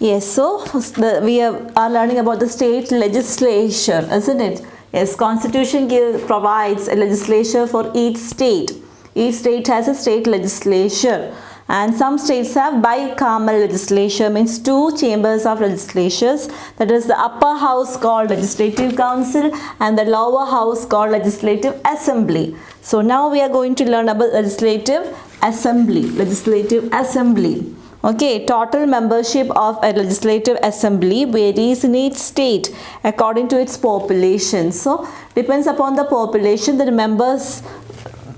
Yes, so are learning about the state legislature, isn't it? Yes, Constitution provides a legislature for each state. Each state has a state legislature, and some states have bicameral legislature, means two chambers of legislatures. That is the upper house called Legislative Council and the lower house called Legislative Assembly. So now we are going to learn about Legislative Assembly. Legislative Assembly. Okay, total membership of a legislative assembly varies in each state according to its population. So, depends upon the population, the members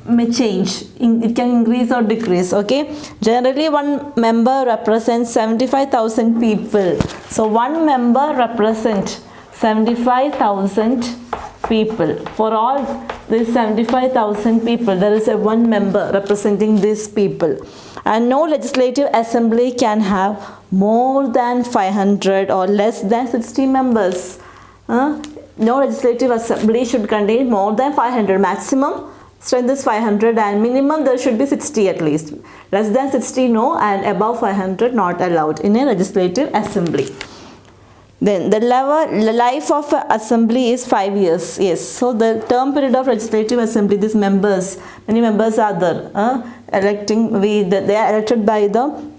may change. It can increase or decrease. Okay, generally one member represents 75,000 people. So, one member represents 75,000 people. For all these 75,000 people, there is a one member representing these people. And no legislative assembly can have more than 500 or less than 60 members. No legislative assembly should contain more than 500. Maximum strength is 500 and minimum there should be 60 at least. Less than 60 no, and above 500 not allowed in a legislative assembly. Then the life of assembly is 5 years. Yes, so the term period of legislative assembly, these members, many members are there they are elected by the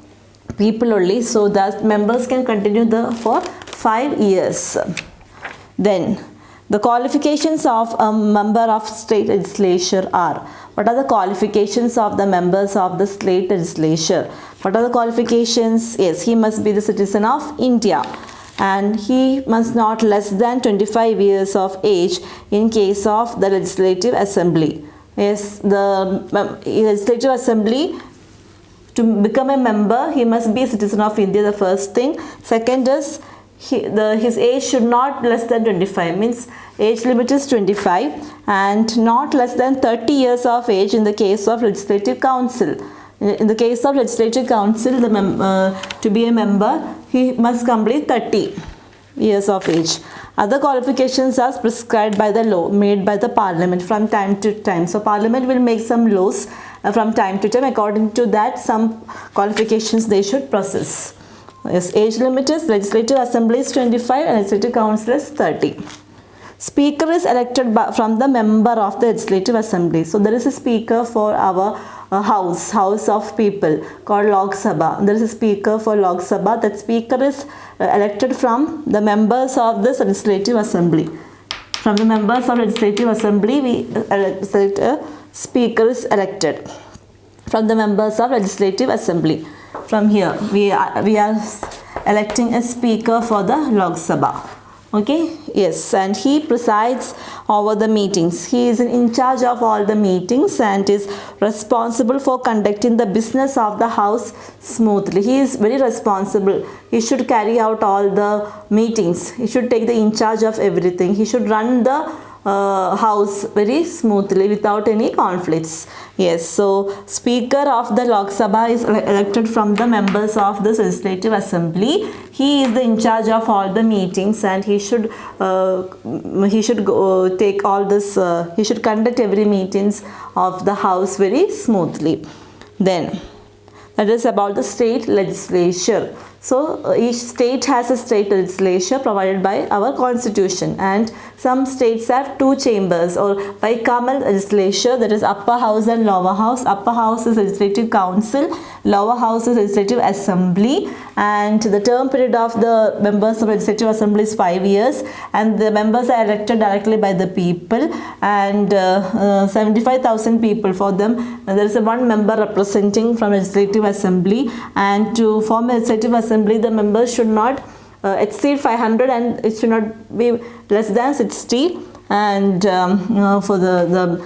people only, so that members can continue for 5 years. Then the qualifications of a member of state legislature are: what are the qualifications of the members of the state legislature? What are the qualifications? Yes, he must be the citizen of India, and he must not less than 25 years of age in case of the legislative assembly. Yes, the legislative assembly, to become a member, he must be a citizen of India, the first thing. Second is his age should not less than 25, means age limit is 25, and not less than 30 years of age in the case of legislative council. In the case of legislative council, to be a member, he must complete 30 years of age. Other qualifications are prescribed by the law made by the parliament from time to time. So parliament will make some laws from time to time. According to that, some qualifications they should process. Yes, age limit is legislative assembly is 25 and legislative council is 30. Speaker is elected from the member of the legislative assembly. So there is a speaker for our house of people called Lok Sabha. There is a speaker for Lok Sabha. That speaker is elected from the members of this legislative assembly. From the members of legislative assembly, we select a speaker is elected from the members of legislative assembly. From here, we are electing a speaker for the Lok Sabha. Okay, yes, and he presides over the meetings. He is in charge of all the meetings and is responsible for conducting the business of the house smoothly. He is very responsible. He should carry out all the meetings. He should take the in charge of everything. He should run the house very smoothly without any conflicts. Yes, so Speaker of the Lok Sabha is elected from the members of the legislative assembly. He is in charge of all the meetings, and he should take all this. He should conduct every meetings of the house very smoothly. Then that is about the state legislature. So each state has a state legislature provided by our constitution, and some states have two chambers or bicameral legislature, that is upper house and lower house. Upper house is legislative council, lower house is legislative assembly, and the term period of the members of legislative assembly is 5 years, and the members are elected directly by the people, and 75,000 people for them. There is one member representing from legislative assembly, and to form a legislative assembly the members should not exceed 500 and it should not be less than 60, and for the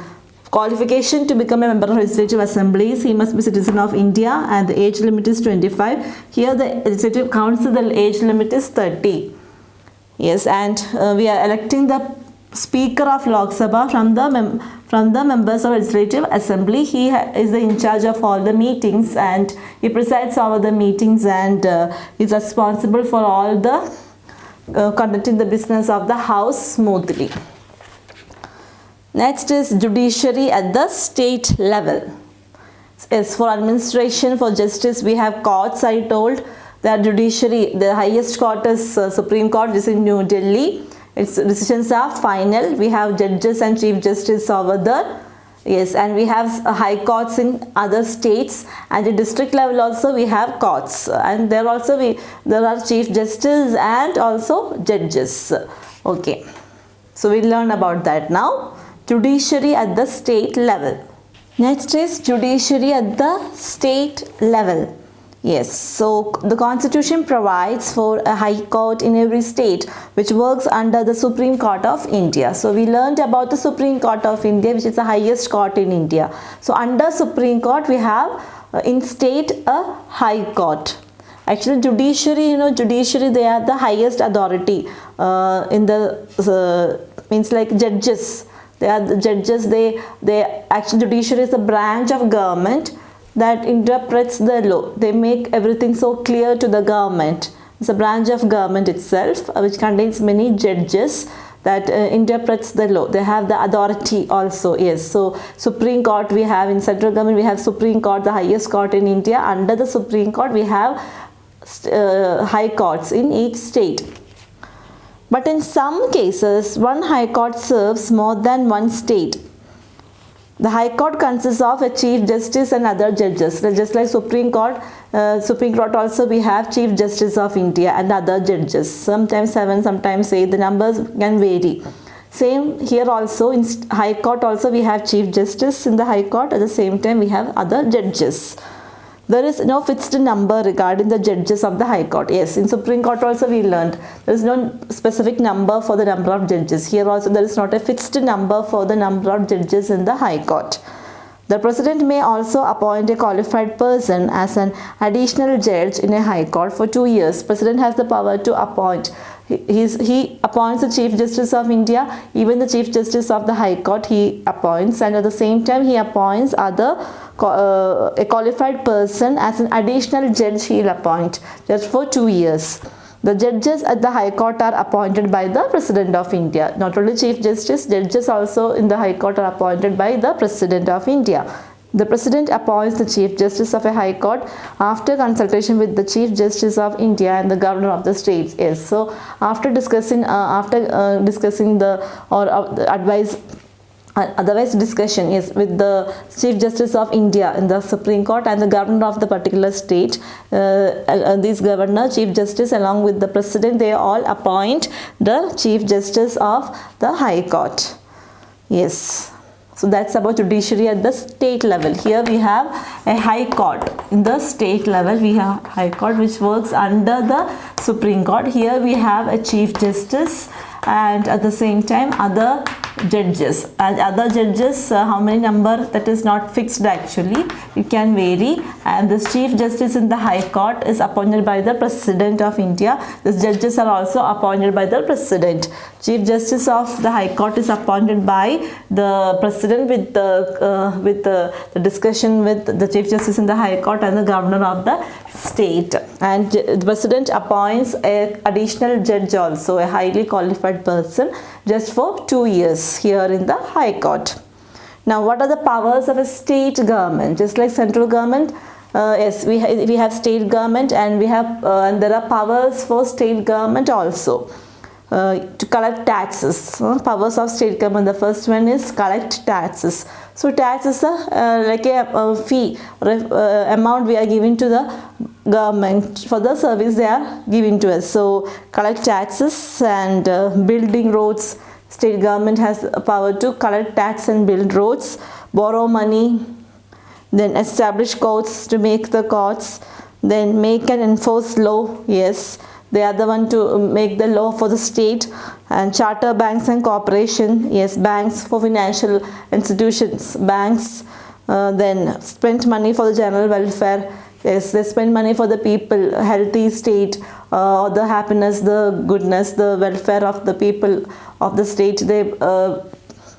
qualification to become a member of legislative assemblies, he must be citizen of India, and the age limit is 25. Here the legislative council, the age limit is 30. Yes, and we are electing the Speaker of Lok Sabha from the members of legislative assembly. He is in charge of all the meetings, and he presides over the meetings, and is responsible for all the conducting the business of the house smoothly. Next is judiciary at the state level. Yes, for administration, for justice, we have courts, I told. The judiciary, the highest court is Supreme Court, this is in New Delhi. Its decisions are final. We have judges and chief justice over there. Yes, and we have high courts in other states, and at district level also we have courts, and there also there are chief justice and also judges. Okay, so we learn about that now. Judiciary at the state level. Next is judiciary at the state level. Yes, so the constitution provides for a high court in every state which works under the Supreme Court of India. So we learned about the Supreme Court of India, which is the highest court in India. So under Supreme Court we have in state a high court. Actually judiciary, judiciary, they are the highest authority in the means like judges. They are the judges. They actually judiciary is a branch of government that interprets the law. They make everything so clear to the government. It's a branch of government itself which contains many judges that interprets the law. They have the authority also. Yes, so Supreme Court we have in central government, we have Supreme Court, the highest court in India. Under the Supreme Court we have high courts in each state. But in some cases one high court serves more than one state. The High Court consists of a Chief Justice and other judges. Just like Supreme Court also we have Chief Justice of India and other judges. Sometimes 7, sometimes 8. The numbers can vary. Same here also in High Court also we have Chief Justice in the High Court. At the same time we have other judges. There is no fixed number regarding the judges of the High Court. Yes, in Supreme Court also we learned there is no specific number for the number of judges. Here also there is not a fixed number for the number of judges in the High Court. The President may also appoint a qualified person as an additional judge in a High Court for 2 years. President has the power to appoint. He appoints the Chief Justice of India, even the Chief Justice of the High Court he appoints, and at the same time he appoints a qualified person as an additional judge he will appoint just for 2 years. The judges at the High Court are appointed by the President of India. Not only Chief Justice, judges also in the High Court are appointed by the President of India. The President appoints the Chief Justice of a High Court after consultation with the Chief Justice of India and the Governor of the state. Yes, so after discussing otherwise discussion is with the Chief Justice of India in the Supreme Court and the Governor of the particular state. This Governor, Chief Justice along with the President, they all appoint the Chief Justice of the High Court. Yes. So that's about judiciary at the state level. Here we have a high court. In the state level we have high court which works under the Supreme Court. Here we have a Chief Justice and at the same time other judges. And other judges, how many number, that is not fixed actually. It can vary. And this Chief Justice in the High Court is appointed by the President of India. These judges are also appointed by the President. Chief Justice of the High Court is appointed by the President with the discussion with the Chief Justice in the High Court and the Governor of the state. And the President appoints an additional judge also, a highly qualified person, just for 2 years here in the High Court. Now, what are the powers of a state government? Just like central government, yes, we have state government, and we have and there are powers for state government also. To collect taxes. Powers of state government. The first one is collect taxes. So tax is like a fee or amount we are giving to the government for the service they are giving to us. So collect taxes and building roads. State government has a power to collect tax and build roads, borrow money, then establish courts to make the courts, then make and enforce law. Yes. They are the one to make the law for the state, and charter banks and corporation. Yes, banks for financial institutions. Banks then spend money for the general welfare. Yes, they spend money for the people, healthy state, the happiness, the goodness, the welfare of the people of the state.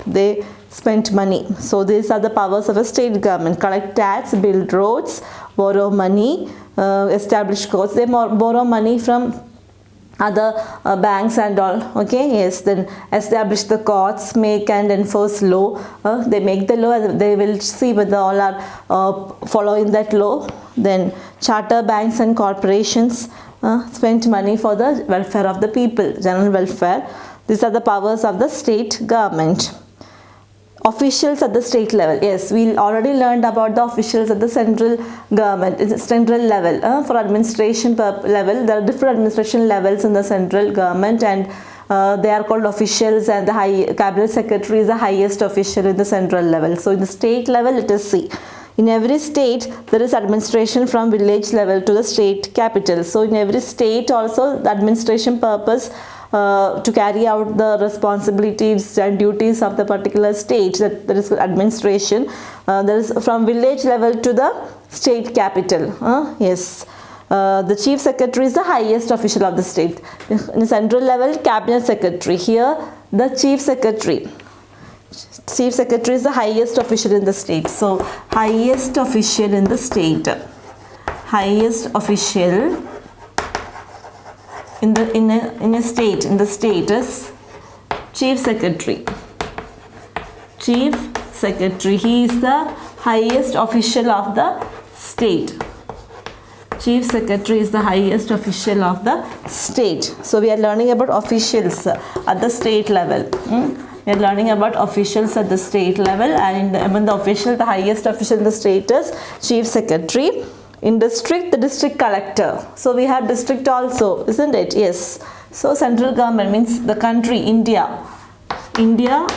They spent money. So these are the powers of a state government: collect tax, build roads, borrow money, establish courts. They borrow money from other banks and all. Okay, yes. Then establish the courts, make and enforce law. They make the law and they will see whether all are following that law. Then charter banks and corporations, spend money for the welfare of the people, general welfare. These are the powers of the state government. Officials at the state level. Yes, we already learned about the officials at the central government, central level. For administration level, there are different administration levels in the central government, and they are called officials, and the cabinet secretary is the highest official in the central level. So in the state level, let us see. In every state, there is administration from village level to the state capital. So in every state also, the administration purpose to carry out the responsibilities and duties of the particular state, that there is administration. There is from village level to the state capital. Yes. The chief secretary is the highest official of the state. In the central level, cabinet secretary. Here, the chief secretary. Chief secretary is the highest official in the state. So, highest official in the state. Highest official in the state is chief secretary. Chief secretary. He is the highest official of the state. Chief secretary is the highest official of the state. So we are learning about officials at the state level. We are learning about officials at the state level, and among the official, the highest official in the state is chief secretary. In district, the district collector. So we have district also, isn't it? Yes. So central government means the country, India. India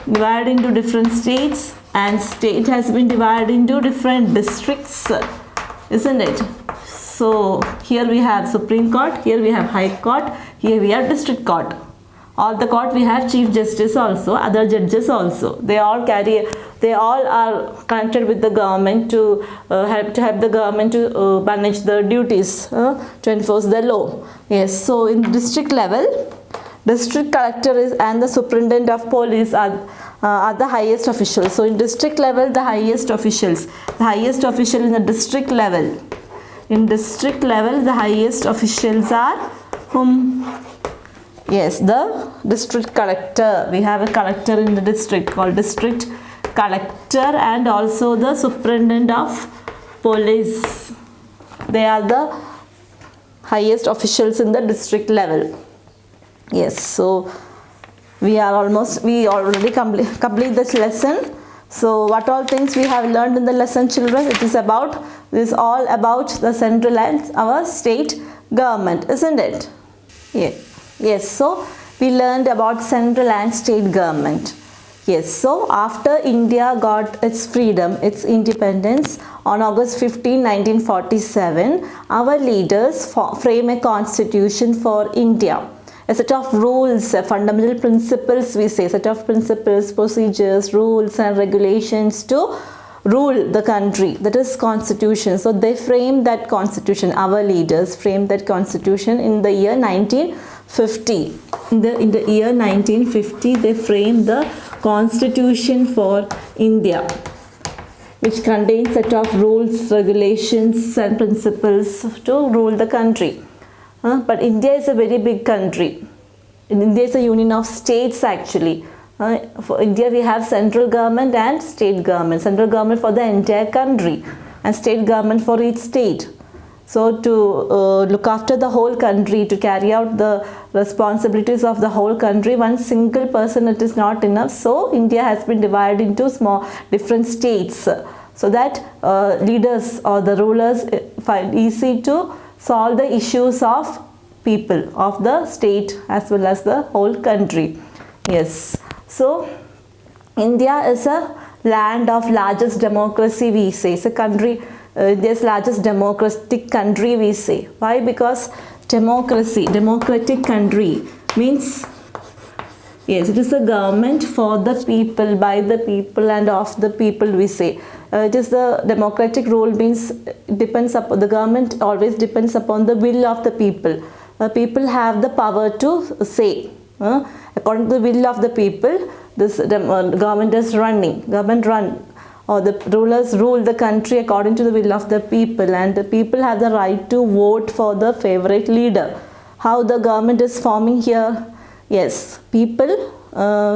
divided into different states, and state has been divided into different districts, isn't it? So here we have Supreme Court, here we have High Court, here we have District Court. All the court we have Chief Justice also, other judges also. They all are connected with the government to help the government to manage the duties, to enforce the law. Yes. So in district level, district collector is and the superintendent of police are the highest officials. So in district level, the highest officials. The highest official in the district level. In district level, the highest officials are whom? Yes, the district collector. We have a collector in the district called district collector, and also the superintendent of police. They are the highest officials in the district level. Yes, so we already complete this lesson. So what all things we have learned in the lesson, children? It is all about the central and our state government, isn't it? Yeah. Yes, so we learned about central and state government. Yes, so after India got its freedom, its independence on August 15, 1947, our leaders frame a constitution for India. A set of rules, fundamental principles, we say, set of principles, procedures, rules and regulations to rule the country. That is constitution. So they framed that constitution, our leaders framed that constitution in the year 1950. In the year 1950, they framed the constitution for India, which contains set of rules, regulations and principles to rule the country. But India is a very big country. India is a union of states actually. For India we have central government and state government. Central government for the entire country and state government for each state. So to look after the whole country, to carry out the responsibilities of the whole country, one single person, it is not enough. So India has been divided into different states, so that leaders or the rulers find easy to solve the issues of people of the state as well as the whole country. Yes. So India is a land of largest democracy, we say. It's a country, India's largest democratic country, we say. Why? Because democratic country means, yes, it is a government for the people, by the people and of the people, we say. It is the democratic rule means depends upon the government, always depends upon the will of the people. People have the power to say. According to the will of the people, this government is running. Government run or the rulers rule the country according to the will of the people, and the people have the right to vote for the favorite leader. How the government is forming here? Yes, people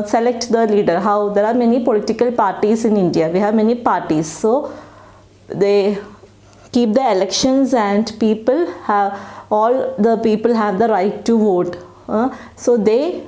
select the leader. How there are many political parties in India. We have many parties, so they keep the elections, and all the people have the right to vote. So they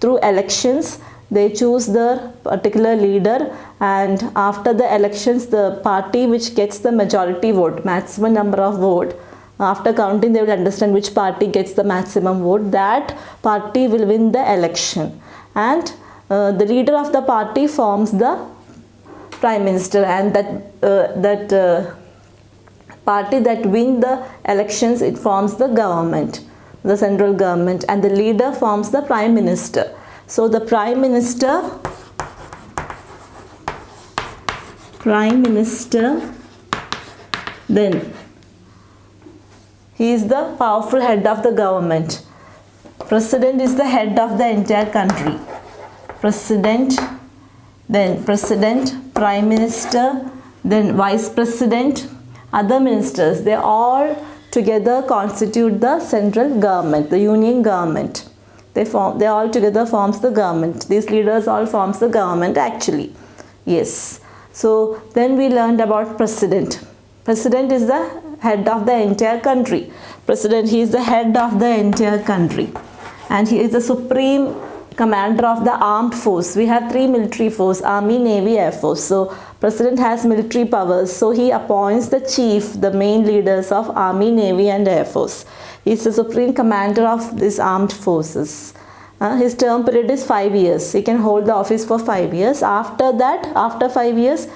through elections they choose the particular leader, and after the elections the party which gets the majority vote, maximum number of vote, after counting they will understand which party gets the maximum vote, that party will win the election, and the leader of the party forms the prime minister, and that party that win the elections, it forms the government, the central government, and the leader forms the prime minister. So the prime minister then he is the powerful head of the government. President is the head of the entire country. President, prime minister, then vice president, other ministers, they all together constitute the central government, the union government. They all together forms the government. These leaders all forms the government actually. Yes. So then we learned about president. President is the head of the entire country. President, he is the head of the entire country, and he is the supreme commander of the armed force. We have 3 military force: Army, Navy, Air Force. So President has military powers. So he appoints the chief, the main leaders of Army, Navy, and Air Force. He is the supreme commander of these armed forces. His term period is 5 years. He can hold the office for 5 years. After that, after 5 years,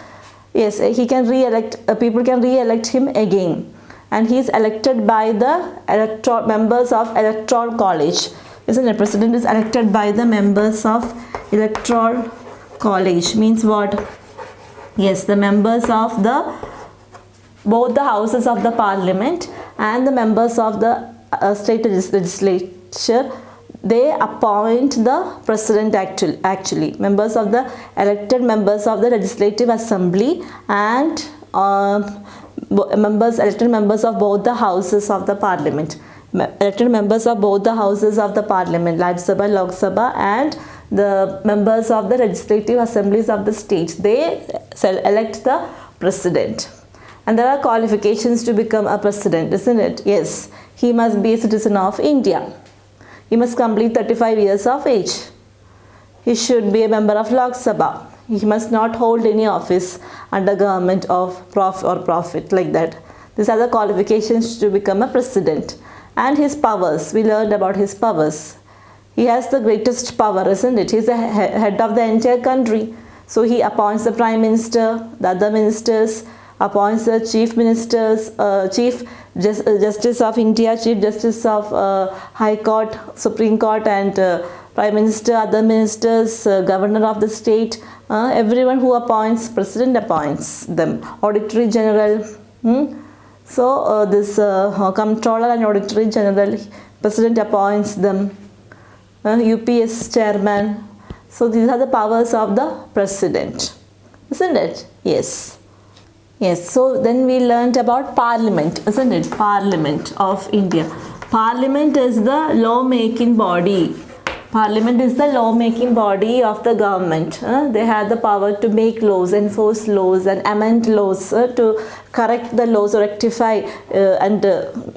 yes, he can re-elect. People can re-elect him again, and he is elected by the members of electoral college. Isn't it? President is elected by the members of electoral college. Means what? Yes, the members of both the houses of the parliament and the members of the state legislature, they appoint the president actually. Members of the elected members of the legislative assembly and elected members of both the houses of the parliament. Elected members of both the houses of the parliament, Rajya Sabha, Lok Sabha, and the members of the legislative assemblies of the states, they elect the president. And there are qualifications to become a president, isn't it? Yes, he must be a citizen of India. He must complete 35 years of age. He should be a member of Lok Sabha. He must not hold any office under government of profit like that. These are the qualifications to become a president. And his powers, we learned about his powers. He has the greatest power, isn't it? He is the head of the entire country. So he appoints the prime minister, the other ministers, appoints the chief ministers, chief justice of India, chief justice of High Court, Supreme Court, and prime minister, other ministers, governor of the state. Everyone who appoints, president appoints them. Auditory general. So this comptroller and auditory general, president appoints them. UPS chairman. So these are the powers of the president, isn't it? Yes. Yes, so then we learnt about parliament, isn't it? Parliament of India. Parliament is the law-making body. Parliament is the law-making body of the government. They have the power to make laws, enforce laws, and amend laws, to correct the laws or rectify and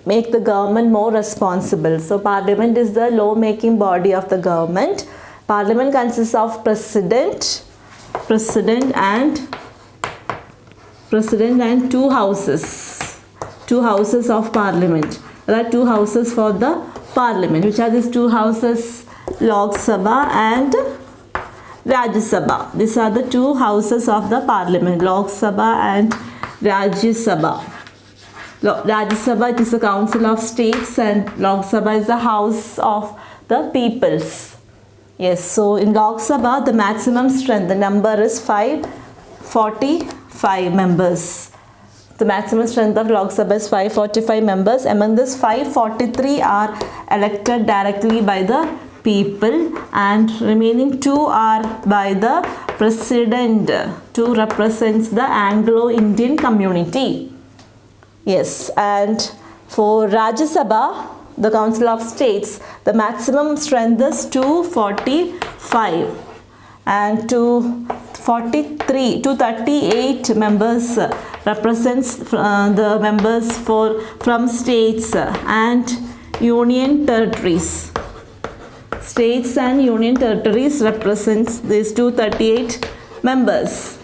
make the government more responsible. So Parliament is the law-making body of the government. Parliament consists of president and two houses of parliament. There are 2 houses for the parliament. Which are these 2 houses? Lok Sabha and Rajya Sabha. These are the 2 houses of the parliament, Lok Sabha and Rajya Sabha. Rajya Sabha, it is the council of states, and Lok Sabha is the house of the peoples. Yes, so in Lok Sabha, the maximum strength, the number is 545 members. The maximum strength of Lok Sabha is 545 members. Among this, 543 are elected directly by the people, and remaining 2 are by the president to represent the Anglo-Indian community. Yes, and for Rajya Sabha, the Council of States, the maximum strength is 245, and 238 members represents the members from states and union territories. States and union territories represents these 238 members.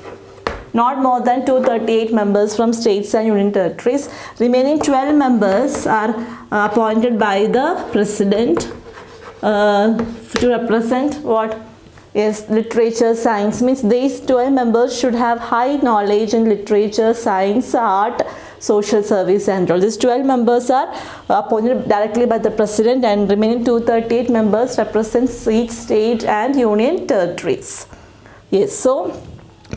Not more than 238 members from states and union territories. Remaining 12 members are appointed by the president to represent what? Yes, literature, science. Means these 12 members should have high knowledge in literature, science, art, social service and all. These 12 members are appointed directly by the president, and remaining 238 members represents each state and union territories. Yes, so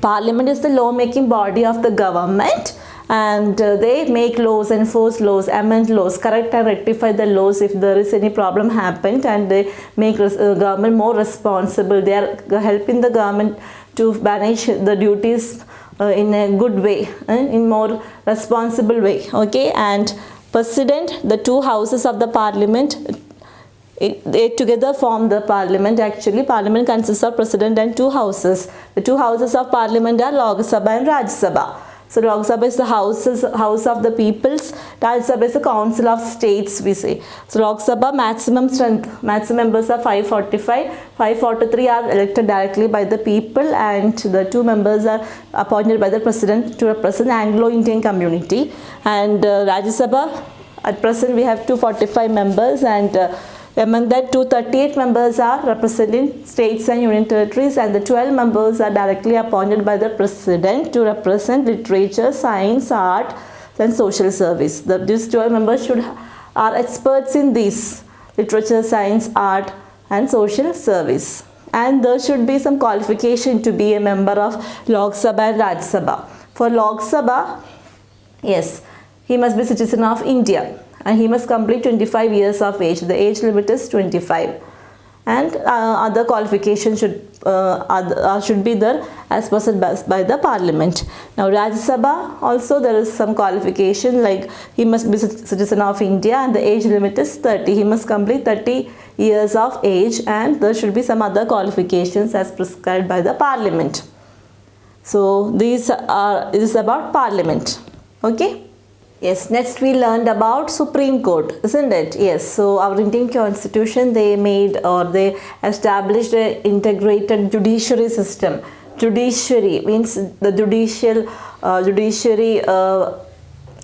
Parliament is the law-making body of the government, and they make laws, enforce laws, amend laws, correct and rectify the laws if there is any problem happened, and they make government more responsible. They are helping the government to manage the duties in a good way and in more responsible way. Okay, and president, the two houses of the parliament, they together form the parliament. Actually, parliament consists of president and two houses. The two houses of parliament are Lok Sabha and Rajya Sabha. So Lok Sabha is the house of the peoples. Rajya Sabha is the council of states, we say. So Lok Sabha maximum strength, maximum members are 545. 543 are elected directly by the people, and the two members are appointed by the president to represent Anglo-Indian community. And Rajya Sabha, at present we have 245 members, and among that 238 members are representing states and union territories, and the 12 members are directly appointed by the president to represent literature, science, art and social service. These 12 members are experts in these: literature, science, art and social service. And there should be some qualification to be a member of Lok Sabha and Rajya Sabha. For Lok Sabha, yes, he must be citizen of India, and he must complete 25 years of age. The age limit is 25, and other qualifications should be there as specified by the parliament. Now Rajya Sabha also, there is some qualification, like he must be citizen of India, and the age limit is 30. He must complete 30 years of age, and there should be some other qualifications as prescribed by the parliament. So this is about parliament. Okay. Yes, next we learned about Supreme Court, isn't it? Yes, so our Indian Constitution, they established an integrated judiciary system. Judiciary means the judiciary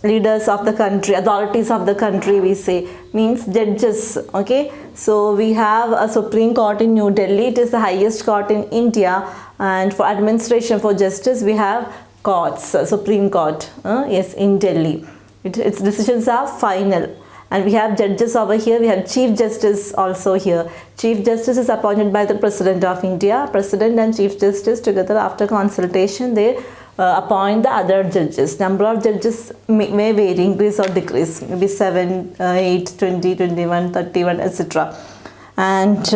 leaders of the country, authorities of the country, we say, means judges. Okay, so we have a Supreme Court in New Delhi. It is the highest court in India, and for administration, for justice, we have courts, Supreme Court, yes, in Delhi. Its decisions are final, and we have judges over here. We have Chief Justice also here. Chief Justice is appointed by the President of India. President and Chief Justice together, after consultation, they appoint the other judges. Number of judges may vary, increase or decrease, maybe 7, 8, 20, 21, 31, etc. And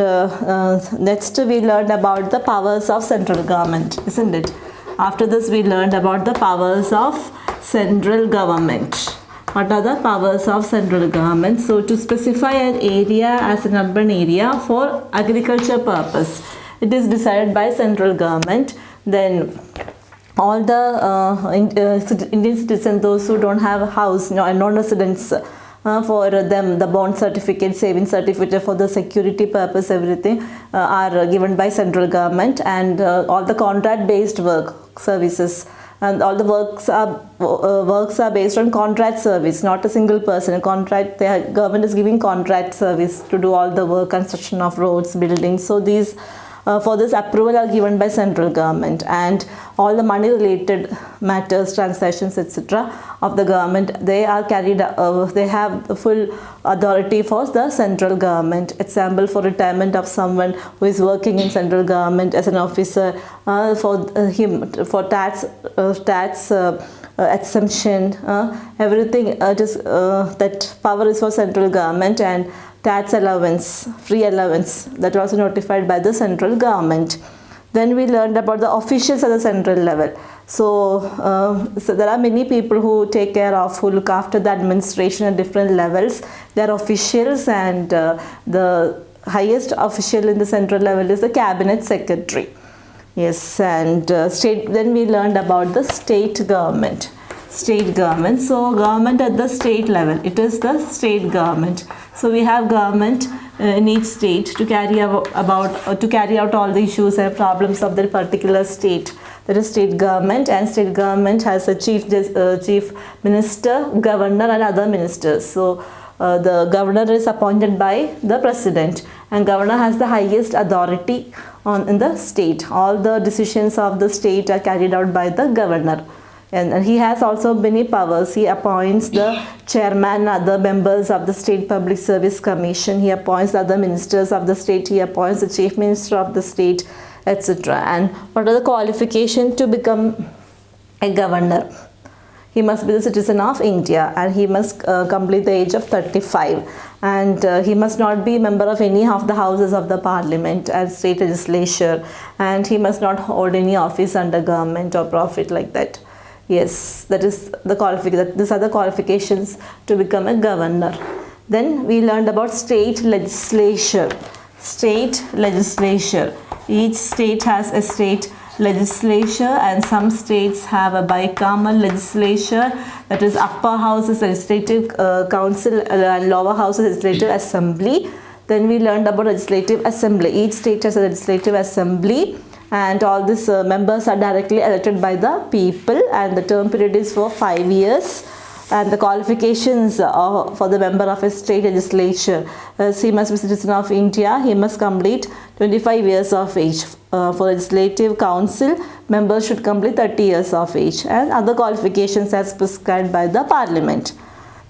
next we learned about the powers of central government, isn't it? After this we learned about the powers of central government. What are the powers of central government? So to specify an area as an urban area for agriculture purpose, it is decided by central government. Then all the Indian citizens, those who don't have a house, non-residents, for them the bond certificate, saving certificate for the security purpose, everything are given by central government. And all the contract based work services, and all the works are based on contract service, not a single person. A contract, the government is giving contract service to do all the work, construction of roads, buildings. So these for this approval are given by central government, and all the money related matters, transactions, etc. of the government, they are carried, they have the full authority for the central government. Example, for retirement of someone who is working in central government as an officer, for him, for tax exemption, everything, that power is for central government. And tax allowance, free allowance, that are also notified by the central government. Then we learned about the officials at the central level. So there are many people who take care of, who look after the administration at different levels. They are officials, and the highest official in the central level is the cabinet secretary. Yes, and then we learned about the state government. State government. So government at the state level, it is the state government. So we have government in each state to carry out all the issues and problems of the particular state. That is state government, and state government has a chief minister, governor, and other ministers. So the governor is appointed by the president, and governor has the highest authority in the state. All the decisions of the state are carried out by the governor. And he has also many powers. He appoints the chairman and other members of the State Public Service Commission. He appoints other ministers of the state. He appoints the chief minister of the state, etc. And what are the qualifications to become a governor? He must be the citizen of India, and he must complete the age of 35. And he must not be a member of any of the houses of the parliament and state legislature. And he must not hold any office under government or profit like that. Yes, that is the qualification. These are the qualifications to become a governor. Then we learned about state legislature. State legislature. Each state has a state legislature, and some states have a bicameral legislature, that is upper house is legislative council and lower house is legislative assembly. Then we learned about legislative assembly. Each state has a legislative assembly, and all these members are directly elected by the people, and the term period is for 5 years. And the qualifications for the member of a state legislature is he must be citizen of India, he must complete 25 years of age. For legislative council, members should complete 30 years of age, and other qualifications as prescribed by the parliament.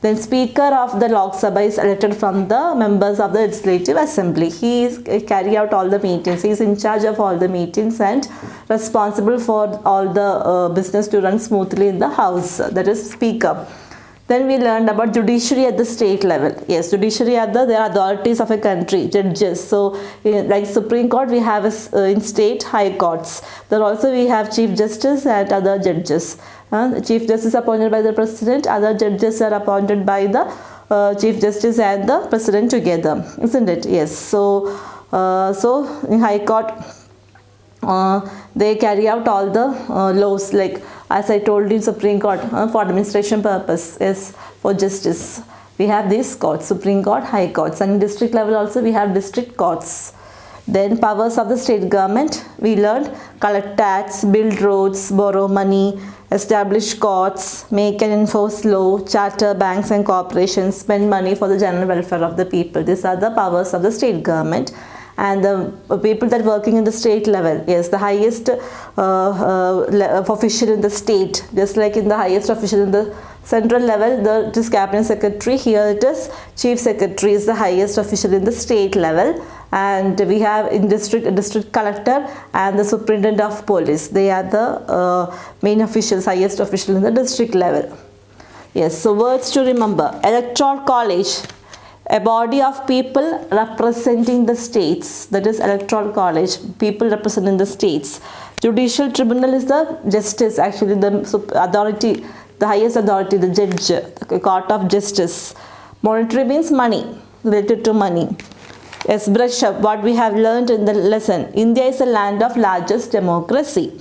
Then Speaker of the Lok Sabha is elected from the members of the Legislative Assembly. He is carry out all the meetings. He is in charge of all the meetings and responsible for all the business to run smoothly in the House. That is Speaker. Then we learned about judiciary at the state level. Yes, judiciary are the authorities of a country, judges. So like Supreme Court, we have in state high courts. There also we have Chief Justice and other judges. Chief Justice appointed by the President, other judges are appointed by the Chief Justice and the President together, isn't it? Yes. So in High Court, they carry out all the laws, like as I told you, Supreme Court for administration purpose is for justice. We have these courts, Supreme Court, High Courts, and in district level also we have district courts. Then powers of the state government, we learned collect tax, build roads, borrow money, establish courts, make and enforce law, charter banks and corporations, spend money for the general welfare of the people. These are the powers of the state government. And the people that are working in the state level, yes, the highest official in the state, just like in the highest official in the central level, it is cabinet secretary. Here it is chief secretary is the highest official in the state level. And we have in district collector and the superintendent of police. They are the main officials, highest official in the district level. Yes, so words to remember: electoral college, a body of people representing the states, that is electoral college, people representing the states. Judicial tribunal is the justice, actually the authority, the highest authority, the judge, the court of justice. Monetary means money, related to money. Yes, brush up what we have learned in the lesson. India is a land of largest democracy.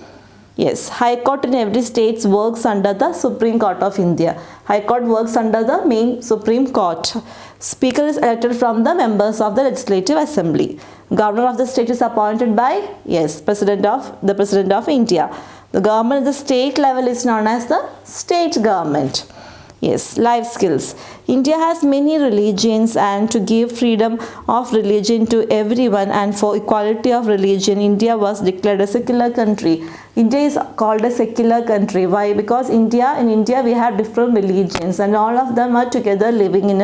Yes, High Court in every state works under the Supreme Court of India. High Court works under the main Supreme Court. Speaker is elected from the members of the Legislative Assembly. Governor of the state is appointed by, yes, President of India. The government at the state level is known as the state government. Yes, life skills. India has many religions, and to give freedom of religion to everyone and for equality of religion, India was declared a secular country. India is called a secular country. Why? Because in India we have different religions, and all of them are together living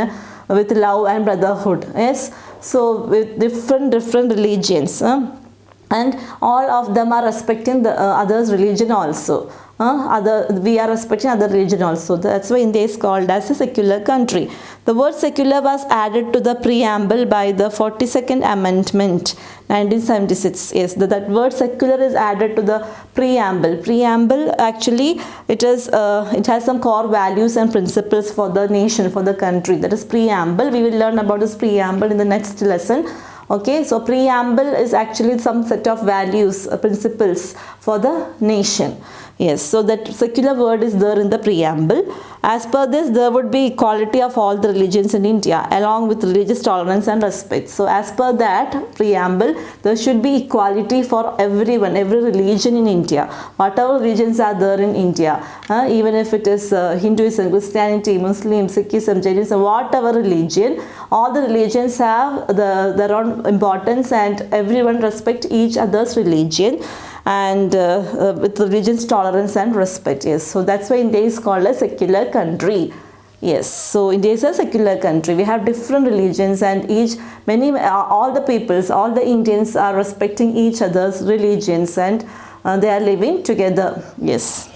with love and brotherhood. Yes, so with different religions, and all of them are respecting the others' religion also. We are respecting other religion also. That's why India is called as a secular country. The word secular was added to the preamble by the 42nd Amendment 1976. Yes, that word secular is added to the preamble. Preamble actually it has some core values and principles for the nation, for the country. That is preamble. We will learn about this preamble in the next lesson. Okay, so preamble is actually some set of values, principles for the nation. Yes, so that secular word is there in the preamble. As per this, there would be equality of all the religions in India along with religious tolerance and respect. So as per that preamble, there should be equality for everyone, every religion in India. Whatever religions are there in India, even if it is Hinduism, Christianity, Muslim, Sikhism, Jainism, whatever religion, all the religions have their own importance and everyone respect each other's religion, and with religious tolerance and respect. Yes, so that's why India is called a secular country. Yes, so India is a secular country. We have different religions and all the peoples, all the Indians are respecting each other's religions and they are living together. Yes.